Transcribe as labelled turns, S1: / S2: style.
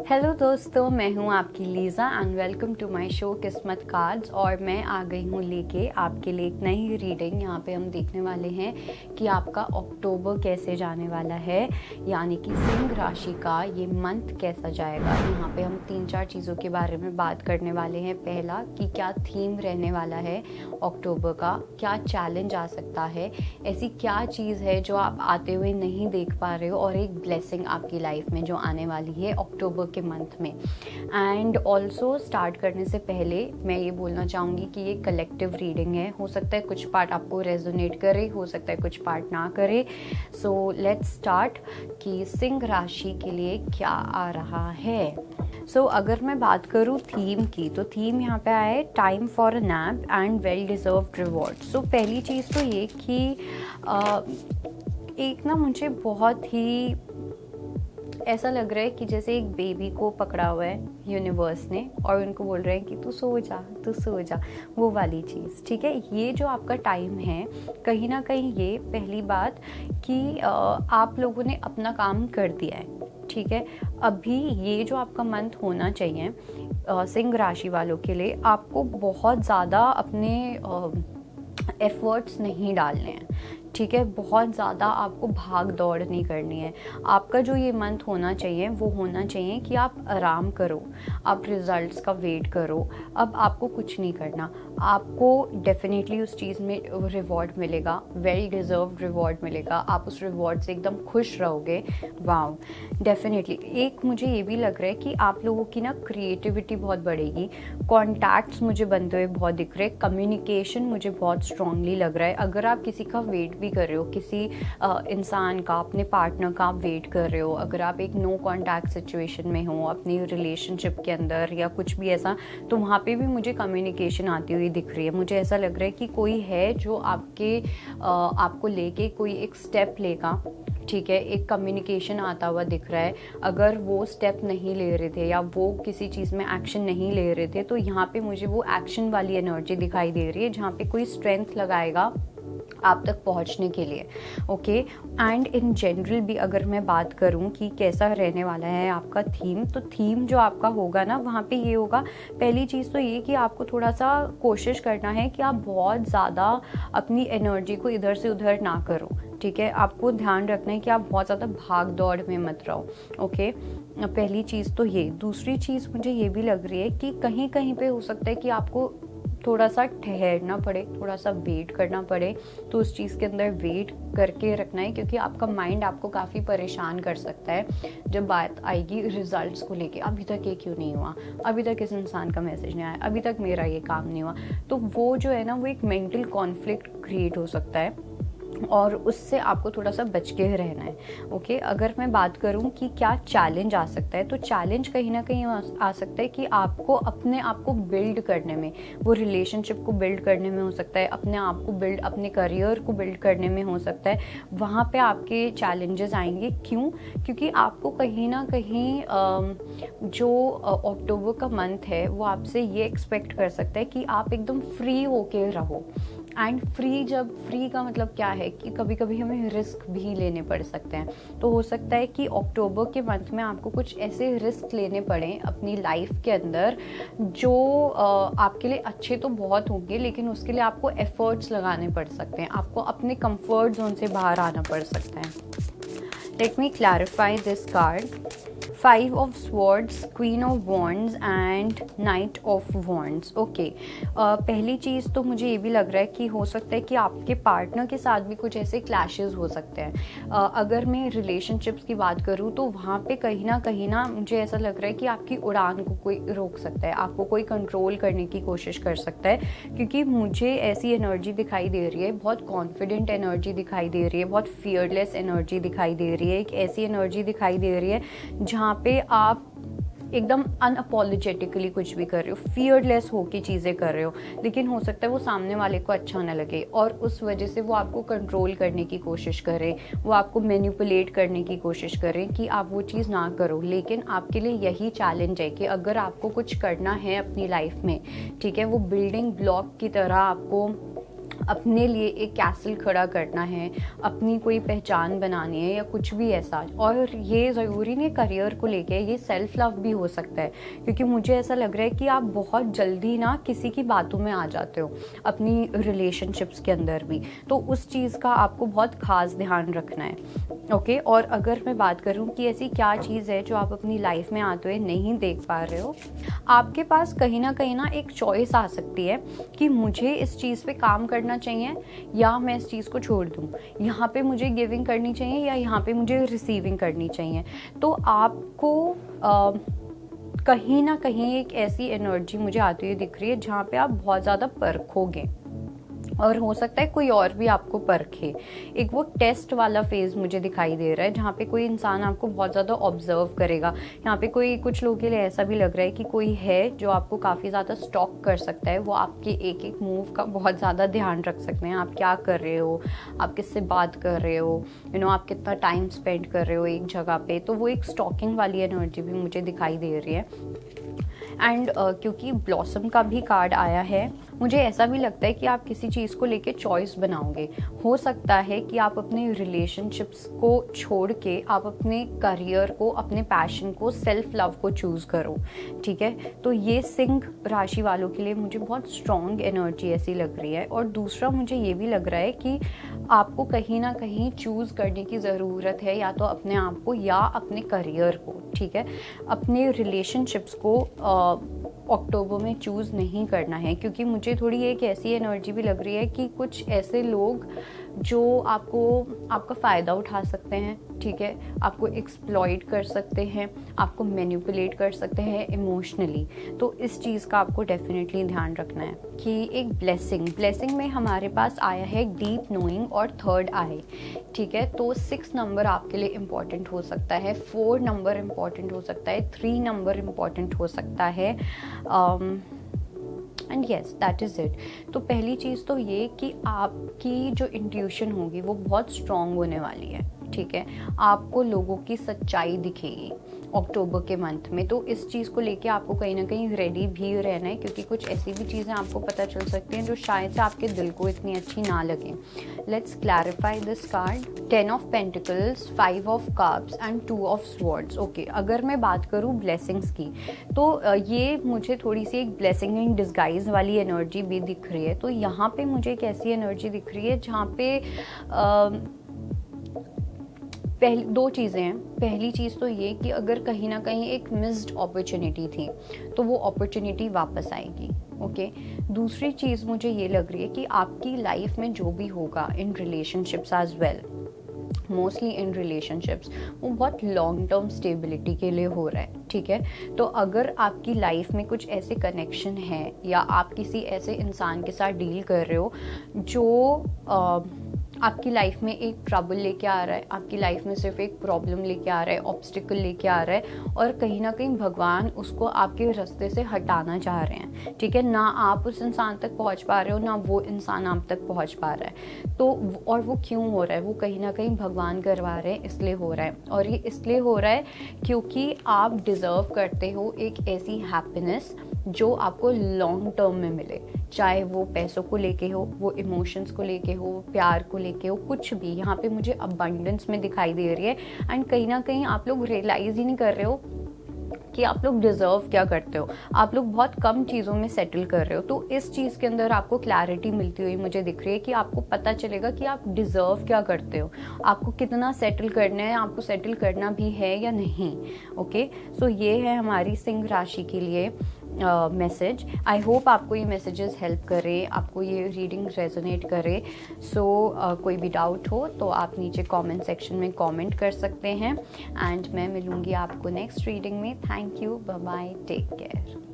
S1: Hello दोस्तों, मैं हूं आपकी Lisa and welcome to my show किस्मत कार्ड्स। और मैं आ गई हूं लेके आपके लिए एक नई रीडिंग। यहां पे हम देखने वाले हैं कि आपका अक्टूबर कैसे जाने वाला है, यानी कि सिंह राशि का ये मंथ कैसा जाएगा। यहां पे हम 3-4 चीज़ों के बारे में बात करने वाले हैं। पहला कि क्या थीम रहने वाला है अक्टूबर का, क्या चैलेंज आ सकता है, ऐसी क्या चीज़ है जो आप आते हुए नहीं देख पा रहे हो, और एक ब्लेसिंग आपकी लाइफ में जो आने वाली है अक्टूबर के मंथ में। एंड ऑल्सो स्टार्ट करने से पहले मैं ये बोलना चाहूँगी कि ये कलेक्टिव रीडिंग है। हो सकता है कुछ पार्ट आपको रेजोनेट करे, हो सकता है कुछ पार्ट ना करे। सो लेट्स स्टार्ट कि सिंह राशि के लिए क्या आ रहा है। अगर मैं बात करूँ थीम की, तो थीम यहाँ पे आया है time for a nap and well deserved reward. पहली चीज़ तो ये कि एक ना मुझे बहुत ही ऐसा लग रहा है कि जैसे एक बेबी को पकड़ा हुआ है यूनिवर्स ने और उनको बोल रहे हैं कि तू सो जा, वो वाली चीज़। ठीक है, ये जो आपका टाइम है, कहीं ना कहीं ये पहली बात कि आप लोगों ने अपना काम कर दिया है। ठीक है, अभी ये जो आपका मंथ होना चाहिए सिंह राशि वालों के लिए, आपको बहुत ज़्यादा अपने एफर्ट्स नहीं डालने हैं। ठीक है, बहुत ज़्यादा आपको भाग दौड़ नहीं करनी है। आपका जो ये मंथ होना चाहिए वो होना चाहिए कि आप आराम करो, आप रिजल्ट्स का वेट करो। अब आपको कुछ नहीं करना, आपको डेफिनेटली उस चीज़ में रिवॉर्ड मिलेगा, वेल डिज़र्व्ड रिवॉर्ड मिलेगा। आप उस रिवॉर्ड से एकदम खुश रहोगे। Wow, definitely. एक मुझे ये भी लग रहा है कि आप लोगों की ना क्रिएटिविटी बहुत बढ़ेगी। कॉन्टैक्ट्स मुझे बनते हुए बहुत दिख रहे हैं। कम्युनिकेशन मुझे बहुत स्ट्रांगली लग रहा है। अगर आप किसी का वेट भी कर रहे हो, किसी इंसान का, अपने पार्टनर का आप वेट कर रहे हो, अगर आप एक नो कॉन्टैक्ट सिचुएशन में हो अपनी रिलेशनशिप के अंदर या कुछ भी ऐसा, तो वहाँ पे भी मुझे कम्युनिकेशन आती हुई दिख रही है। मुझे ऐसा लग रहा है कि कोई है जो आपको लेके कोई एक स्टेप लेगा। ठीक है, एक कम्युनिकेशन आता हुआ दिख रहा है। अगर वो स्टेप नहीं ले रहे थे या वो किसी चीज़ में एक्शन नहीं ले रहे थे, तो यहाँ पे मुझे वो एक्शन वाली एनर्जी दिखाई दे रही है, जहाँ पे कोई स्ट्रेंथ लगाएगा आप तक पहुंचने के लिए। ओके, एंड इन जनरल भी अगर मैं बात करूं कि कैसा रहने वाला है आपका थीम, तो थीम जो आपका होगा ना, वहाँ पे ये होगा। पहली चीज़ तो ये कि आपको थोड़ा सा कोशिश करना है कि आप बहुत ज़्यादा अपनी एनर्जी को इधर से उधर ना करो। ठीक है, आपको ध्यान रखना है कि आप बहुत ज़्यादा भाग दौड़ में मत रहो। ओके, पहली चीज़ तो ये। दूसरी चीज़ मुझे ये भी लग रही है कि कहीं कहीं पे हो सकता है कि आपको थोड़ा सा ठहरना पड़े, थोड़ा सा वेट करना पड़े। तो उस चीज़ के अंदर वेट करके रखना है, क्योंकि आपका माइंड आपको काफ़ी परेशान कर सकता है जब बात आएगी रिजल्ट्स को लेके। अभी तक ये क्यों नहीं हुआ, अभी तक इस इंसान का मैसेज नहीं आया, अभी तक मेरा ये काम नहीं हुआ। तो वो जो है ना, वो एक मेंटल कॉन्फ्लिक्ट क्रिएट हो सकता है और उससे आपको थोड़ा सा बच के रहना है। ओके, अगर मैं बात करूं कि क्या चैलेंज आ सकता है, तो चैलेंज कहीं ना कहीं आ सकता है कि आपको अपने आप को बिल्ड करने में, वो रिलेशनशिप को बिल्ड करने में हो सकता है, अपने आप को बिल्ड, अपने करियर को बिल्ड करने में हो सकता है। वहाँ पे आपके चैलेंजेस आएंगे। क्यों? क्योंकि आपको कहीं ना कहीं जो अक्टूबर का मंथ है वो आपसे ये एक्सपेक्ट कर सकता है कि आप एकदम फ्री होके रहो। एंड फ्री का मतलब क्या है कि कभी कभी हमें रिस्क भी लेने पड़ सकते हैं। तो हो सकता है कि अक्टूबर के मंथ में आपको कुछ ऐसे रिस्क लेने पड़े अपनी लाइफ के अंदर जो आपके लिए अच्छे तो बहुत होंगे, लेकिन उसके लिए आपको एफर्ट्स लगाने पड़ सकते हैं। आपको अपने कंफर्ट जोन से बाहर आना पड़ सकता है। Let me clarify this card. 5 of Swords, Queen of Wands and Knight of Wands। Okay, पहली चीज़ तो मुझे ये भी लग रहा है कि हो सकता है कि आपके पार्टनर के साथ भी कुछ ऐसे क्लैशेस हो सकते हैं। अगर मैं रिलेशनशिप्स की बात करूँ तो वहाँ पे कहीं ना मुझे ऐसा लग रहा है कि आपकी उड़ान को कोई रोक सकता है, आपको कोई कंट्रोल करने की कोशिश कर सकता है। क्योंकि मुझे ऐसी एनर्जी दिखाई दे रही है, बहुत कॉन्फिडेंट एनर्जी दिखाई दे रही है, बहुत फियरलेस एनर्जी दिखाई दे रही है। एक ऐसी एनर्जी दिखाई दे रही है जहाँ पे आप एकदम अनअपोलोजेटिकली कुछ भी कर रहे हो, फियरलेस होके चीज़ें कर रहे हो। लेकिन हो सकता है वो सामने वाले को अच्छा ना लगे और उस वजह से वो आपको कंट्रोल करने की कोशिश करे, वो आपको मैनिपुलेट करने की कोशिश करे कि आप वो चीज़ ना करो। लेकिन आपके लिए यही चैलेंज है कि अगर आपको कुछ करना है अपनी लाइफ में, ठीक है, वो बिल्डिंग ब्लॉक की तरह आपको अपने लिए एक कैसल खड़ा करना है, अपनी कोई पहचान बनानी है या कुछ भी ऐसा। और ये ज़रूरी नहीं करियर को लेके, ये सेल्फ लव भी हो सकता है, क्योंकि मुझे ऐसा लग रहा है कि आप बहुत जल्दी ना किसी की बातों में आ जाते हो अपनी रिलेशनशिप्स के अंदर भी, तो उस चीज़ का आपको बहुत ख़ास ध्यान रखना है। ओके, और अगर मैं बात करूं कि ऐसी क्या चीज़ है जो आप अपनी लाइफ में आते हुए नहीं देख पा रहे हो, आपके पास कहीं ना एक चॉइस आ सकती है कि मुझे इस चीज़ पे काम करना चाहिए या मैं इस चीज़ को छोड़ दूं, यहाँ पे मुझे गिविंग करनी चाहिए या यहाँ पे मुझे रिसीविंग करनी चाहिए। तो आपको कहीं ना कहीं एक ऐसी एनर्जी मुझे आती हुई दिख रही है जहाँ पे आप बहुत ज़्यादा परखोगे, और हो सकता है कोई और भी आपको परखे। एक वो टेस्ट वाला फेज मुझे दिखाई दे रहा है जहाँ पे कोई इंसान आपको बहुत ज़्यादा ऑब्जर्व करेगा। यहाँ पे कोई, कुछ लोगों के लिए ऐसा भी लग रहा है कि कोई है जो आपको काफ़ी ज़्यादा स्टॉक कर सकता है, वो आपके एक एक मूव का बहुत ज़्यादा ध्यान रख सकते हैं। आप क्या कर रहे हो, आप किससे बात कर रहे हो, आप कितना टाइम स्पेंड कर रहे हो एक जगह पे, तो वो एक स्टॉकिंग वाली एनर्जी भी मुझे दिखाई दे रही है। एंड क्योंकि ब्लॉसम का भी कार्ड आया है, मुझे ऐसा भी लगता है कि आप किसी चीज़ को लेके चॉइस बनाओगे। हो सकता है कि आप अपने रिलेशनशिप्स को छोड़ के आप अपने करियर को, अपने पैशन को, सेल्फ लव को चूज़ करो। ठीक है, तो ये सिंह राशि वालों के लिए मुझे बहुत स्ट्रॉन्ग एनर्जी ऐसी लग रही है। और दूसरा मुझे ये भी लग रहा है कि आपको कहीं ना कहीं चूज़ करने की ज़रूरत है, या तो अपने आप को या अपने करियर को। ठीक है, अपने रिलेशनशिप्स को अक्टूबर में चूज़ नहीं करना है, क्योंकि मुझे थोड़ी एक ऐसी एनर्जी भी लग रही है कि कुछ ऐसे लोग जो आपका फ़ायदा उठा सकते हैं। ठीक है, आपको एक्सप्लॉइट कर सकते हैं, आपको मैनिपुलेट कर सकते हैं इमोशनली। तो इस चीज़ का आपको डेफिनेटली ध्यान रखना है कि एक ब्लेसिंग में हमारे पास आया है डीप नोइंग और थर्ड आई। ठीक है, तो 6 नंबर आपके लिए इम्पॉर्टेंट हो सकता है, 4 नंबर इम्पॉर्टेंट हो सकता है, 3 नंबर इम्पॉर्टेंट हो सकता है, and yes that is it. तो पहली चीज़ तो ये कि आपकी जो इंट्यूशन होगी वो बहुत स्ट्रॉन्ग होने वाली है। ठीक है, आपको लोगों की सच्चाई दिखेगी अक्टूबर के मंथ में। तो इस चीज़ को लेके आपको कहीं ना कहीं रेडी भी रहना है, क्योंकि कुछ ऐसी भी चीज़ें आपको पता चल सकती हैं जो शायद से आपके दिल को इतनी अच्छी ना लगे। Let's clarify this card. 10 of pentacles, 5 of cups and 2 of swords. Okay, अगर मैं बात करूँ ब्लेसिंग्स की, तो ये मुझे थोड़ी सी एक ब्लेसिंग इन डिस्गाइज वाली एनर्जी भी दिख रही है। तो यहाँ पे मुझे एक ऐसी एनर्जी दिख रही है जहाँ पे पहली 2 चीज़ें हैं। पहली चीज़ तो ये कि अगर कहीं ना कहीं एक मिस्ड अपॉर्चुनिटी थी तो वो अपॉर्चुनिटी वापस आएगी। ओके, दूसरी चीज़ मुझे ये लग रही है कि आपकी लाइफ में जो भी होगा in relationships as well, mostly in relationships, वो बहुत लॉन्ग टर्म स्टेबिलिटी के लिए हो रहा है। ठीक है, तो अगर आपकी लाइफ में कुछ ऐसे कनेक्शन है या आप किसी ऐसे इंसान के साथ डील कर रहे हो जो आपकी लाइफ में एक ट्रबल लेके आ रहा है, आपकी लाइफ में सिर्फ एक प्रॉब्लम लेके आ रहा है, ऑब्स्टिकल लेके आ रहा है, और कहीं ना कहीं भगवान उसको आपके रास्ते से हटाना चाह रहे हैं। ठीक है, ना आप उस इंसान तक पहुंच पा रहे हो, ना वो इंसान आप तक पहुंच पा रहा है। तो और वो क्यों हो रहा है, वो कहीं ना कहीं भगवान करवा रहे हैं, इसलिए हो रहा है। और ये इसलिए हो रहा है क्योंकि आप डिज़र्व करते हो एक ऐसी हैप्पीनेस जो आपको लॉन्ग टर्म में मिले, चाहे वो पैसों को लेके हो, वो इमोशंस को लेके हो, प्यार को लेके हो, कुछ भी। यहाँ पे मुझे अबंडेंस में दिखाई दे रही है। एंड कहीं ना कहीं आप लोग रियलाइज़ ही नहीं कर रहे हो कि आप लोग डिज़र्व क्या करते हो। आप लोग बहुत कम चीज़ों में सेटल कर रहे हो। तो इस चीज़ के अंदर आपको क्लैरिटी मिलती हुई मुझे दिख रही है कि आपको पता चलेगा कि आप डिज़र्व क्या करते हो, आपको कितना सेटल करना है, आपको सेटल करना भी है या नहीं। ओके, सो ये है हमारी सिंह राशि के लिए मैसेज। आई होप आपको ये मैसेजेस हेल्प करे, आपको ये रीडिंग रेजोनेट करे। सो कोई भी डाउट हो तो आप नीचे कमेंट सेक्शन में कमेंट कर सकते हैं। एंड मैं मिलूँगी आपको नेक्स्ट रीडिंग में। Thank you, bye bye, take care.